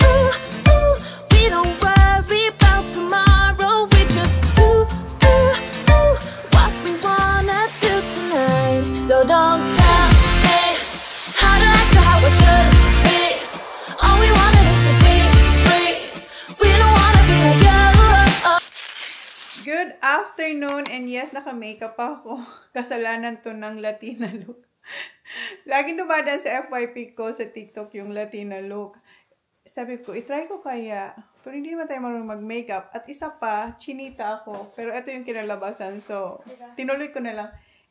ooh, ooh. We don't worry about tomorrow. We just ooh, ooh, ooh. What we wanna do tonight. So don't tell me how to act or how I should be. All we wanted is to be free. We don't wanna be like you. Good afternoon, and yes, naka-makeup ako. Kasalanan to ng Latina look. Laging dumadaan sa FYP ko sa TikTok yung Latina look. Sabi ko, itry ko kaya. Pero hindi naman tayo marunong mag-makeup. At isa pa, chinita ako. Pero ito yung kinalabasan. So, tinuloy ko na lang.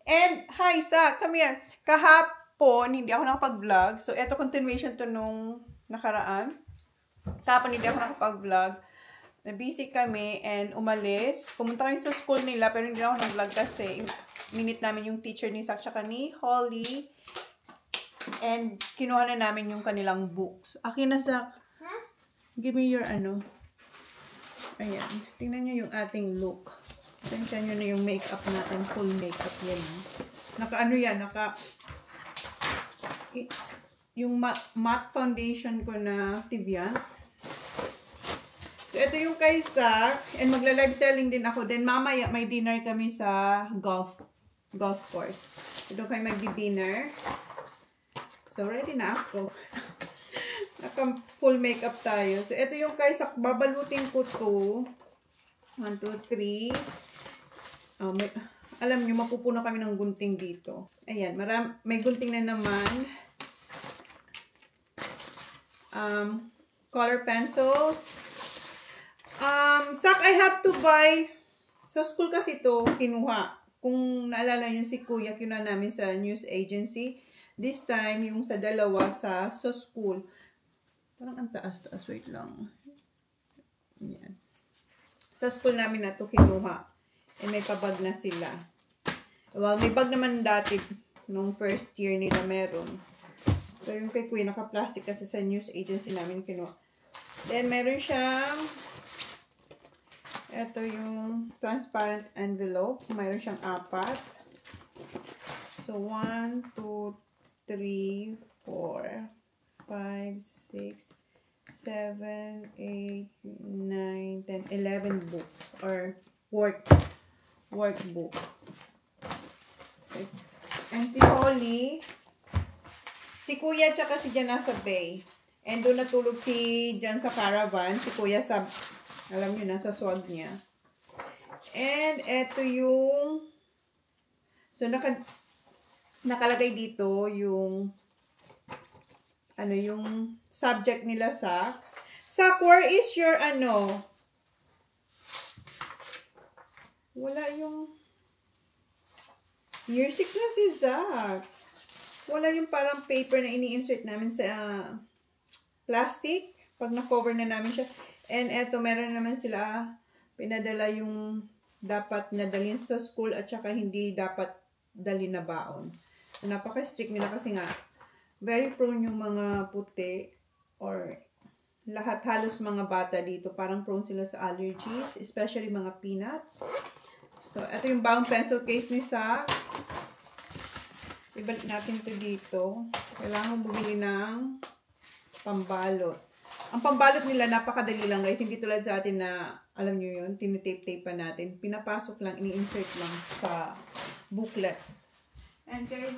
And, hi, Sa, come here. Kahapon, hindi ako nakapag-vlog. So, ito continuation to nung nakaraan. Kahapon, hindi ako nakapag-vlog. Na-busy kami and umalis. Pumunta kami sa school nila pero hindi na ako nag-vlog kasi minute namin yung teacher ni Sak tsaka ni Holly. And kinuha na namin yung kanilang books. Akin na, Sak. Give me your ano. Ayan. Tingnan nyo yung ating look. Tingnan nyo na yung makeup natin. Full makeup yan. Naka ano yan? Naka yung matte foundation ko na Tivian. So, ito yung kay Sak. And magla-live selling din ako. Then, mamaya may dinner kami sa golf course. So, doon kayo magdi-dinner. So, ready na ako. Naka-full makeup tayo. So, ito yung kay Sak. Babalutin ko to. 1, 2, 3. Oh, alam nyo, mapupuno kami ng gunting dito. Ayan. May gunting na naman. Color pencils. Sak, I have to buy. Sa school kasi ito, kinuha. Kung naalala nyo si Kuya, kinuha namin sa news agency. This time, yung sa dalawa sa school. Parang ang taas-taas. Wait lang. Yan. Sa school namin na ito kinuha. And may pabag na sila. Well, may bag naman dati nung first year nila meron. Pero yung kay Kuya, naka-plastic kasi sa news agency namin kinuha. Then, meron siyang ito yung transparent envelope. Mayroon siyang 4. So, 1, 2, 3, 4, 5, 6, 7, 8, 9, 10, 11 books. Or workbook. Okay. And si Holly, si Kuya tsaka si Jan nasa bay. And doon natulog si Jan sa caravan. Si Kuya sa alam nyo na, sa swag niya. And, eto yung so, nakalagay dito yung ano, yung subject nila, Sak. Sak, where is your ano? Wala yung year 6 na si Sak. Wala yung parang paper na ini-insert namin sa plastic. Pag na-cover na namin siya. And eto, meron naman sila pinadala yung dapat nadalhin sa school at saka hindi dapat dali na baon. So, napaka-strict nila kasi nga very prone yung mga puti or lahat halos mga bata dito. Parang prone sila sa allergies, especially mga peanuts. So, eto yung bagong pencil case ni Sak. Ibalik natin to dito. Kailangan bumili ng pambalot. Ang pambalot nila, napakadali lang guys. Hindi tulad sa atin na, alam nyo yun, tinitape-tape pa natin. Pinapasok lang, ini-insert lang sa booklet. And kay,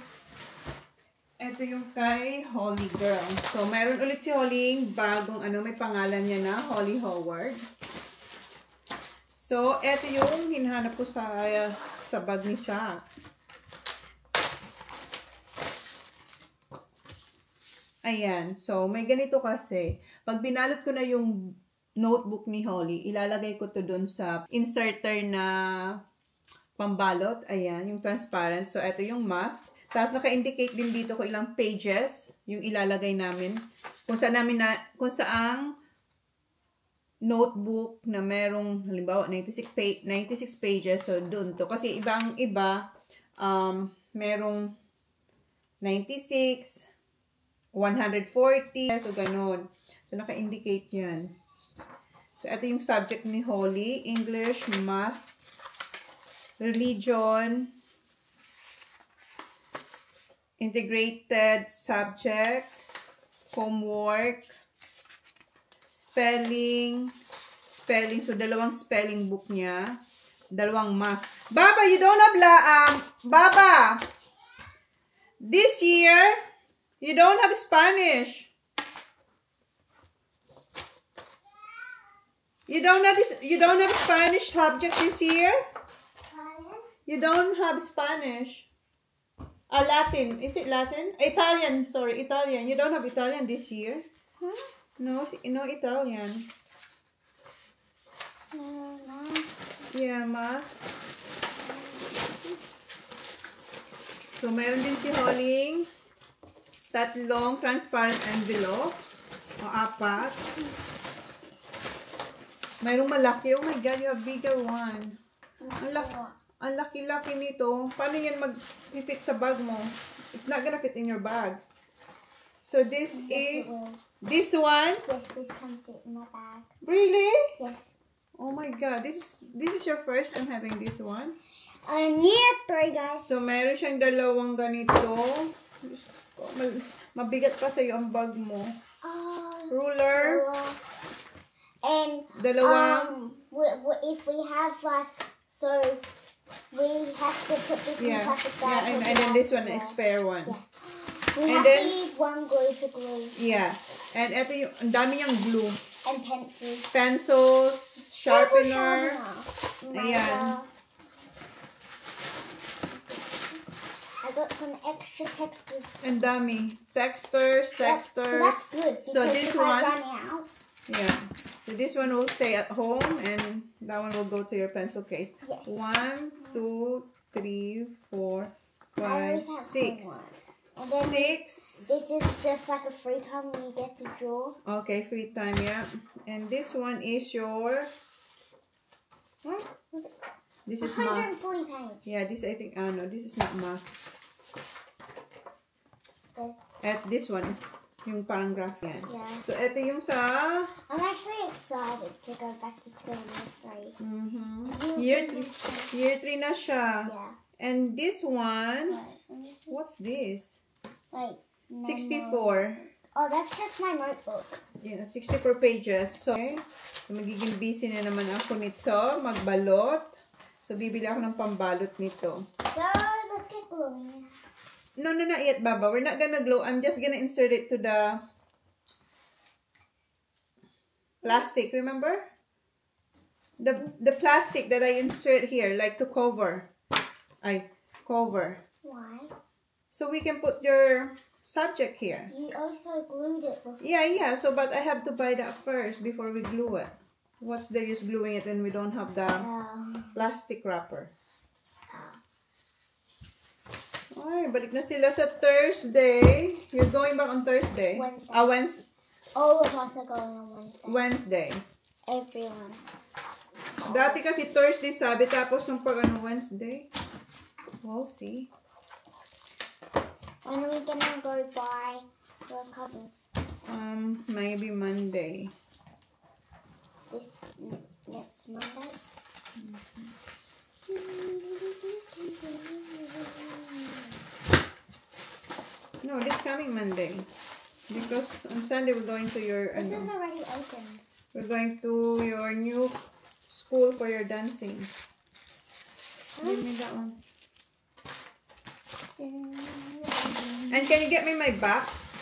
ito yung kay Holly Girl. So, meron ulit si Holly bagong, ano, may pangalan niya na, Holly Howard. So, ito yung hinahanap ko sa bag ni Sak. Ayan. So, may ganito kasi. Pag binalot ko na yung notebook ni Holly, ilalagay ko to dun sa inserter na pambalot. Ayan, yung transparent. So, ito yung math. Tapos, naka-indicate din dito ko ilang pages yung ilalagay namin. Kung saang notebook na merong, halimbawa, 96 pages. So, dun to. Kasi ibang-iba, merong 96, 140, so ganun. So, naka-indicate yan. So, ito yung subject ni Holly. English, Math, Religion, Integrated Subjects, Homework, spelling. So, dalawang spelling book niya. Dalawang math. Baba, you don't have Baba, this year, you don't have Spanish. You don't have Spanish subject this year? You don't have Spanish. Latin. Is it Latin? Italian. Sorry, Italian. You don't have Italian this year? Huh? No Italian. So, math. Yeah, math. So, meron din si Holling tatlong transparent envelopes. O, 4. Mayroong malaki. Oh my God, you have bigger one. Ang laki-laki nito. Paano yan mag-fit sa bag mo? It's not gonna fit in your bag. So, this is... This one? Yes, this can fit in my bag. Really? Yes. Oh my God. This is your first time having this one? I need 3, guys. So, meron siyang dalawang ganito. Mabigat pa sa'yo ang bag mo. Ruler. And Dalawang. if we have so we have to put this in the plastic bag. Yeah, and then this one is spare one. Yeah. We And have then, to use one glue to glue. Yeah. And ito yung, ang dami niyang glue. And pencils. Pencils, sharpener. Ayan. I got some extra textures. And dami. Textures. Yep, so that's good. So because this if I one, run out, yeah. So this one will stay at home and that one will go to your pencil case. Yes. 1, 2, 3, 4, I 5, always have 6. homework. And then 6. this is just like a free time when you get to draw. Okay, free time, yeah. And this one is your... Huh? Was it This is math. 140 pages. Yeah, this I think, no, this is not math. At this one, yung parang graph yan. Yeah. So, ito yung sa... I'm actually excited to go back to school in year 3. Year 3 na siya. Yeah. And this one, Wait, let me see. what's this? Wait. No, 64. Oh, that's just my notebook. Yeah, 64 pages. So, okay. So, magiging busy na naman ako nito. Magbalot. So, bibili ako ng pambalot nito. So, let's get gluing. No, not yet, Baba. We're not gonna glue. I'm just gonna insert it to the plastic. Remember? The plastic that I insert here, like to cover. Cover. Why? So we can put your subject here. You also glued it before. Yeah. So, but I have to buy that first before we glue it. What's the use gluing it when we don't have the plastic wrapper? Ay, balik na sila sa Thursday. You're going back on Thursday? Wednesday. Wednesday. All of us are going on Wednesday. Wednesday. Everyone. Dati kasi Thursday sabi, tapos nung pag Wednesday. We'll see. When are we gonna go buy the covers? Maybe Monday. This next Monday? No, this coming Monday. Because on Sunday we're going to your... This is already opened. We're going to your new school for your dancing. Give me that one. And can you get me my box?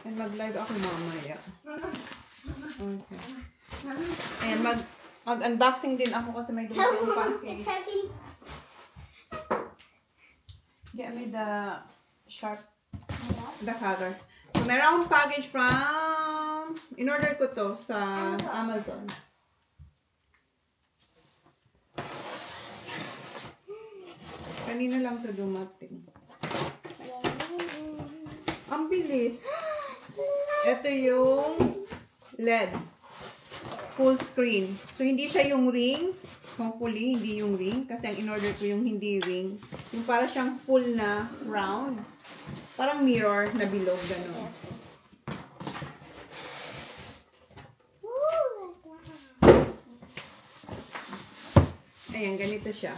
And mag-live ako mamaya. Okay. And mag-unboxing din ako kasi may dumating It's package. heavy. Get me the sharp, the color. So, meron akong package from, in-order ko to sa Amazon. Kanina lang to dumating. Ang bilis. Ito yung LED. Full screen. So, hindi siya yung ring. Hopefully, hindi yung ring. Kasi ang in-order ko yung hindi ring. Yung para siyang full na round. Parang mirror na bilog. Gano'n. Ayan, ganito siya.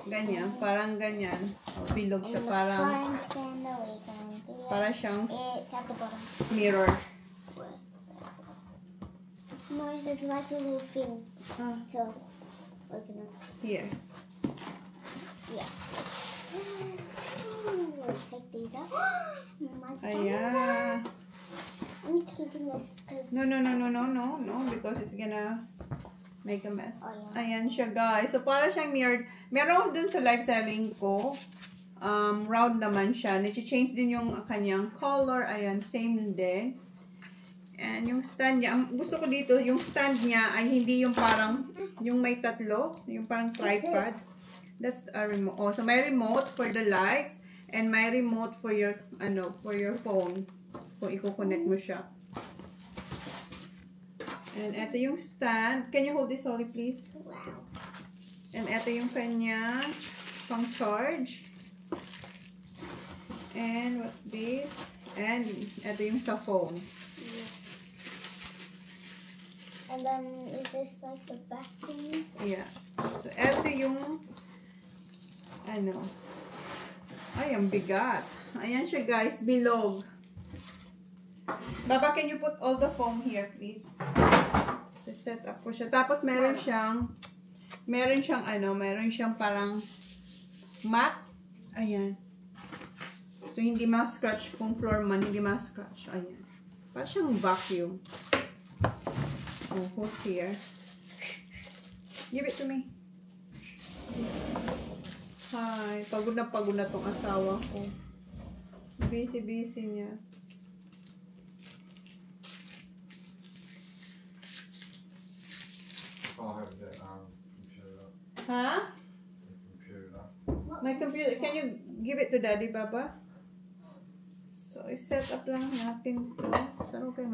Ganyan, parang ganyan. O, bilog siya, And the parang, flying sandal is on the para siyang It's at the bottom. mirror. No, there's like a little thing Ah, to open it. here. Yeah. Let's take these out. My God. Ayan. I'm keeping this because No, because it's gonna make a mess. Oh, yeah. Ayan siya, guys. So, para siyang mirrored. Meron ako dun sa live selling ko. Round naman siya. Nag-change din yung kanyang color. Ayan, same din. And yung stand niya, ang gusto ko dito, yung stand niya ay hindi yung parang, yung may tatlo, yung parang tripod. That's a remote. Oh, so may remote for the lights and may remote for your, for your phone. Kung i-connect mo siya. And ito yung stand. Can you hold this, Holly, please? wow. And ito yung kanya pang charge. And what's this? And ito yung sa phone. And then is this like the back thing? Yeah. So ito yung ay, ang bigat. Ayan siya, guys. Bilog. Baba, can you put all the foam here, please? So, set up ko siya. Tapos, meron siyang parang mat. Ayan. So, hindi ma-scratch. Kung floor man, hindi ma-scratch. Ayan. Parang siyang vacuum. Oh, who's here? Give it to me. Hi. Pagod na tong asawa ko. Busy niya. I'll have the computer up. Ha? The computer. My computer. Can you give it to Daddy, Baba? So, i-set up lang natin to. Saan ko kayo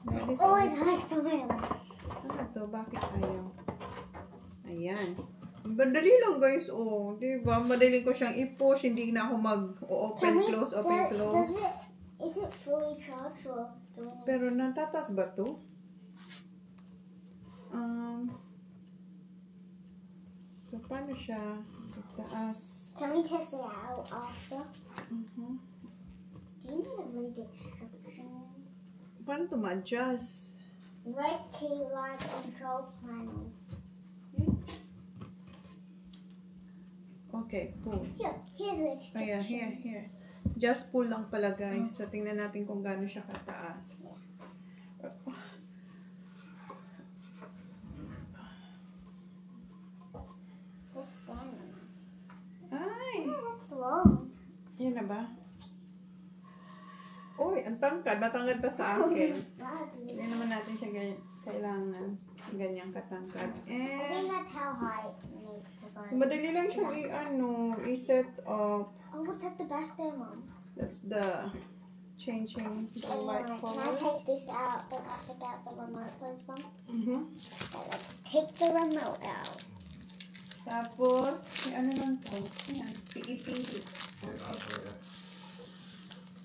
Daddy's Oh, always- it's hard for my life. Ano to? Bakit ayaw? Ayan. Ang madali lang, guys. Oh, diba? Madali ko siyang i-push. Hindi na ako mag-open, close, open, close. Is it fully charged or do we need Pero natatas ba to? So, paano siya? Itaas. Can we test it out after? Mhm. Do you need to read the instructions? Paano to ma-adjust? Red key light control panel. Okay, pull. Here's the instructions. Ayan, here. Just pull lang pala, guys. So, tingnan natin kung gaano siya kataas. Just stand on it. Ay! Oh, that's long. Yan na ba? Uy, ang tangkad. Matangkad pa sa akin. Hindi naman natin siya kailangan ganyang katangkad. I think And, that's how high it needs to go. so, madali lang siya i-set up. Oh, what's at the back there, Mom? That's the changing the light Can I color. take this out? Then I'll take out the remote, please, Mom. Mhm. Okay, let's take the remote out. Tapos, ano lang to? Ayan, piipili. Yeah, I'll do it.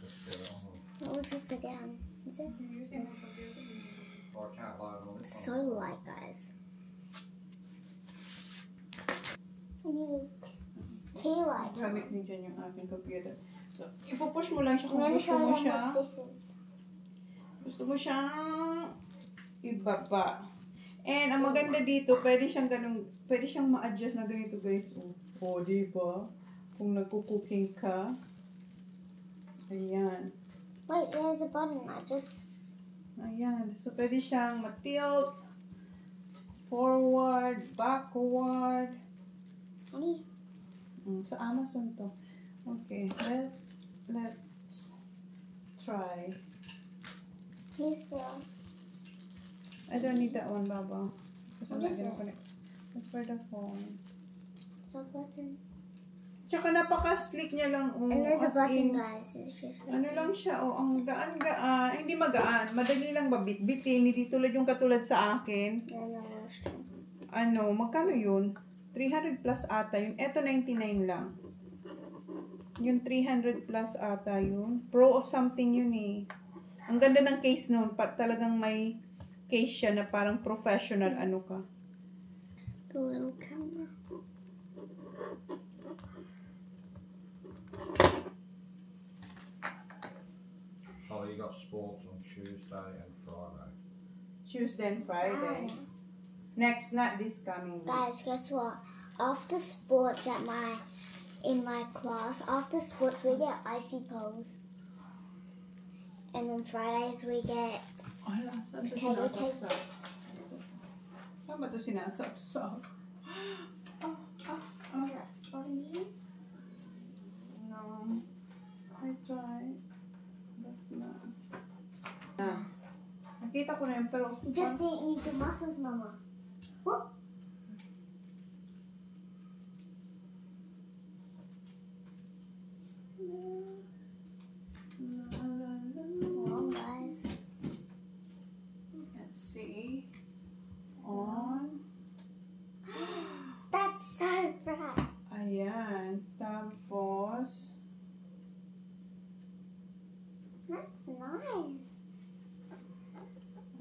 Just get it on. What was upside down? Is it? Well, I can't light it on this It's so one. light, guys. I need a key light. Gamit din dyan yung aking computer. So, ipupush mo lang siya I'm kung going to gusto show mo them siya. what this is. Gusto mo siyang ibaba. And, ang maganda dito, pwede siyang ma-adjust na ganito, guys. O, diba? Kung nagko-cooking ka. Ayan. Wait, there's a button that just... Ayan. So, pwede siyang ma-tilt, forward, backward. Honey? Sa Amazon to. Okay. Let's try. Here's the... I don't need that one, Baba. Because I'm What not is gonna it? connect. That's for the phone. Sub button. Tsaka napaka-slick niya lang. And there's a as button, in, guys. It's just ano lang siya, ang gaan-gaan. Hindi magaan. Madali lang babit-bitin. Hindi tulad yung katulad sa akin. And then we'll string. Magkano yun? 300 plus ata yun. Eto 99 lang. Yung 300 plus ata yun. Pro or something yun eh. Ang ganda ng case nun. Talagang may case siya na parang professional ka. The little camera. Oh, you got sports on Tuesday and Friday. Tuesday and Friday. Next, not this coming week. Guys, guess what? After sports in my class, after sports we get icy poles. And on Fridays we get Ala, saan to potato cake. sinasaksak? Saan ba to sinasaksak? No. I tried. That's not. Nakita ko na yun, pero... You just didn't eat the mussels, Mama. What? Wrong, guys. Let's see. On. That's so bright. Ayan. Tapos. That's nice.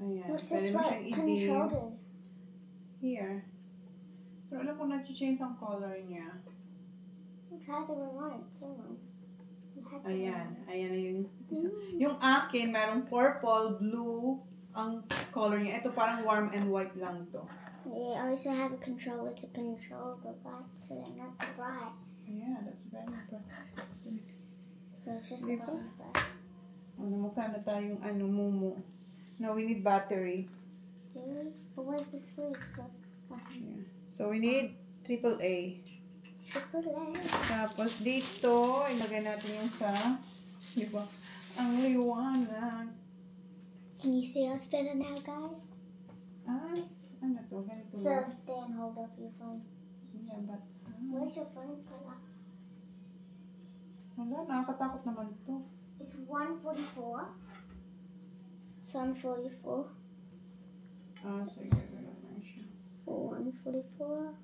Ayan. What's Pwede this mo one? siyang i-dip. Controller. Here. Pero alam ko na-change ang color niya. Try the remote. Someone. Ayan. Ayan na yung... Yung akin, merong purple, blue, ang color niya. Ito parang warm and white lang to. We also have a controller to control the light, so then that's bright. Yeah, that's very bright. So it's just Diba? the button side. Ano, mukha na tayong mumu. No, we need battery. Do we? But where's the switch stuff? Yeah. So, we need AAA. Triple A. Tapos, dito, ilagay natin yung sa, di ba, ang liwanag. Can you see us better now, guys? Ay, ano to? Ganito So lang. stay and hold up your phone. Yeah, but, Where's your phone color? wala, nakakatakot naman to. It's 144. It's 144. Ah, sige, wala na siya. 144.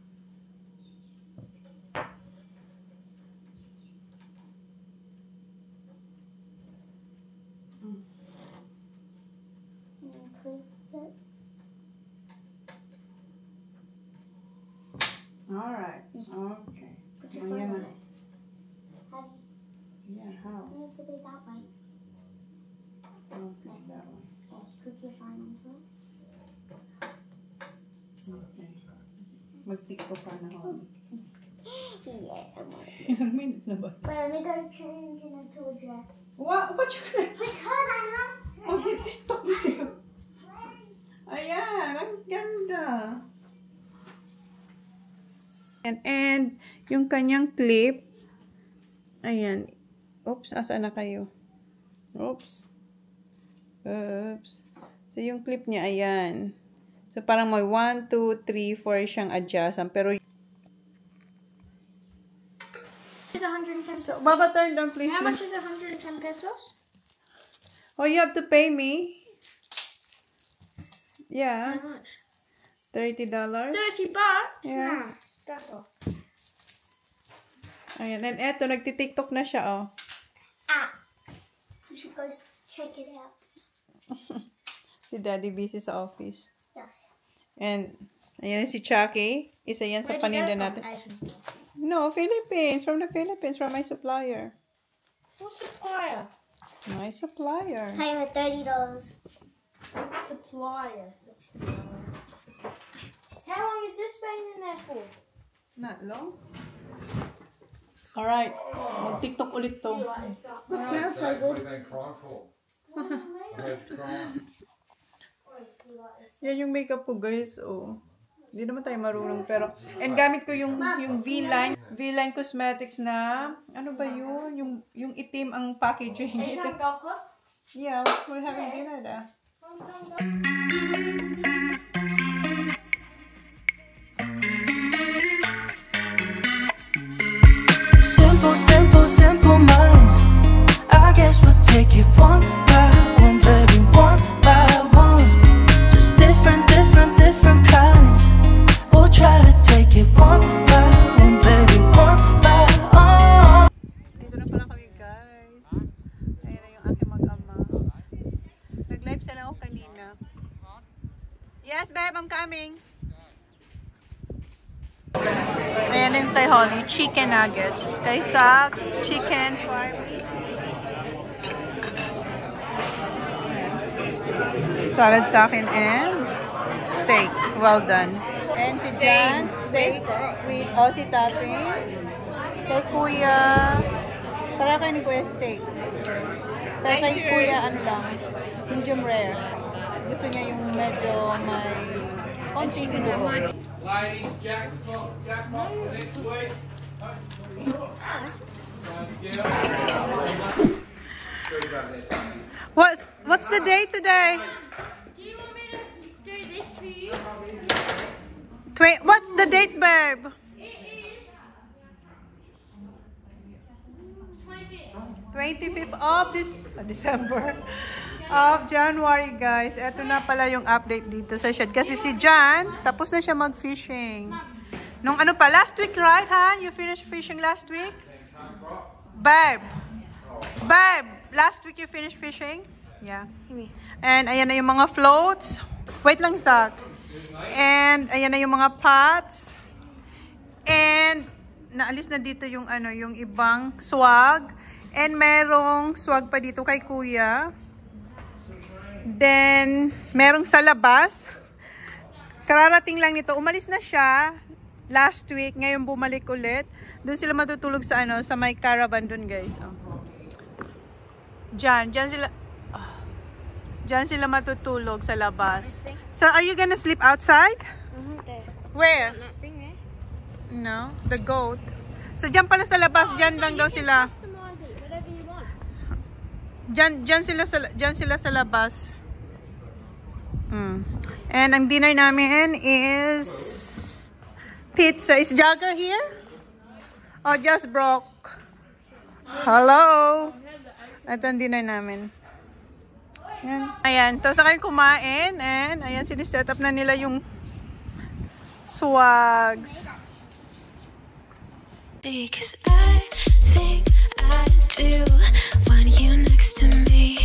And click it. Alright, okay. Put your Ayan phone na. on it. How do Yeah, how? it needs to be that way. Okay, that one. Okay, click your phone onto it. Okay. Mag-tiktok ka na ako. Yeah, I'm on it. Ilang minutes na ba? Wait, let me go change into a dress. Wow, ba't yun? Because I like Mag-tiktok na siya. Ayan, ang ganda. And yung kanyang clip, ayan. Oops, asaan na kayo? Oops. Oops. So, yung clip niya, ayan. So, parang may 1, 2, 3, 4 siyang adjustan. Pero, It's 110 pesos. so, Baba, turn down, please. How much is 110 pesos? Oh, you have to pay me. How Yeah. much? $30. $30? Yeah. Nah, stop off. Ayan. And eto, nagtitiktok na siya, oh. Ah. We should go check it out. Si Daddy busy sa office. Yes. And, ayan si Chucky. Isa yan sa paninda natin. No, Philippines. From the Philippines. From my supplier. What's supplier? My supplier. Pay with $30. Supplier. How long has this been in there for? Not long. Alright. Mag-tiktok ulit to. It smells so What good. have you been crying for? I heard you crying. Yan yung makeup ko, guys. Oh. Hindi naman tayo marunong, pero... And gamit ko yung V-Line Cosmetics na... Ano ba yun? Yung itim ang packaging. Yeah, we're having dinner there. Simple, simple, simple minds. I guess we'll take it one by one, baby, one by one. Just different, different, different kinds. We'll try to take it one by one, baby, one by one. Dito na pala kami, guys. Ayan na yung aking mag-ama. Nag-live sila ako kanina. Yes, babe, I'm coming. Antay Holly, chicken nuggets. Kay Sak, chicken farming. Salad sa akin and steak. Well done. And si Jan, steak with Aussie topping. Kay Kuya, para kay ni Kuya steak. Pero kay Kuya, ano lang, medium rare. Gusto niya yung medyo may konting dugo. Ladies, jackpot for next week. What's the day today? Do you want me to do this for you? What's the date, babe? It is 25th. 25th of December of January, guys. Ito na pala yung update dito sa shed. Kasi si Jan, tapos na siya mag-fishing. Nung ano pa, last week, right, Han? You finished fishing last week? Babe! Babe! Last week you finished fishing? Yeah. And ayan na yung mga floats. Wait lang, Zach. And ayan na yung mga pots. And naalis na dito yung ano, yung ibang swag. And merong swag pa dito kay Kuya. Then merong sa labas. Kararating lang nito. Umalis na siya last week, ngayon bumalik ulit. Doon sila matutulog sa ano, sa may caravan doon, guys. Oh. Diyan sila matutulog sa labas. So are you gonna sleep outside? There. Where? That thing there. No, the goat. So diyan pala sa labas, diyan lang daw sila. Customize it, whatever you want. Diyan sila sa labas. And ang dinner namin is pizza. Is Jagger here? Oh, just broke. Hello. Ito ang dinner namin. Ayan. Ayan. Tapos na kayo kumain. And ayan, siniset up na nila yung swags. Cause I think I do want you next to me.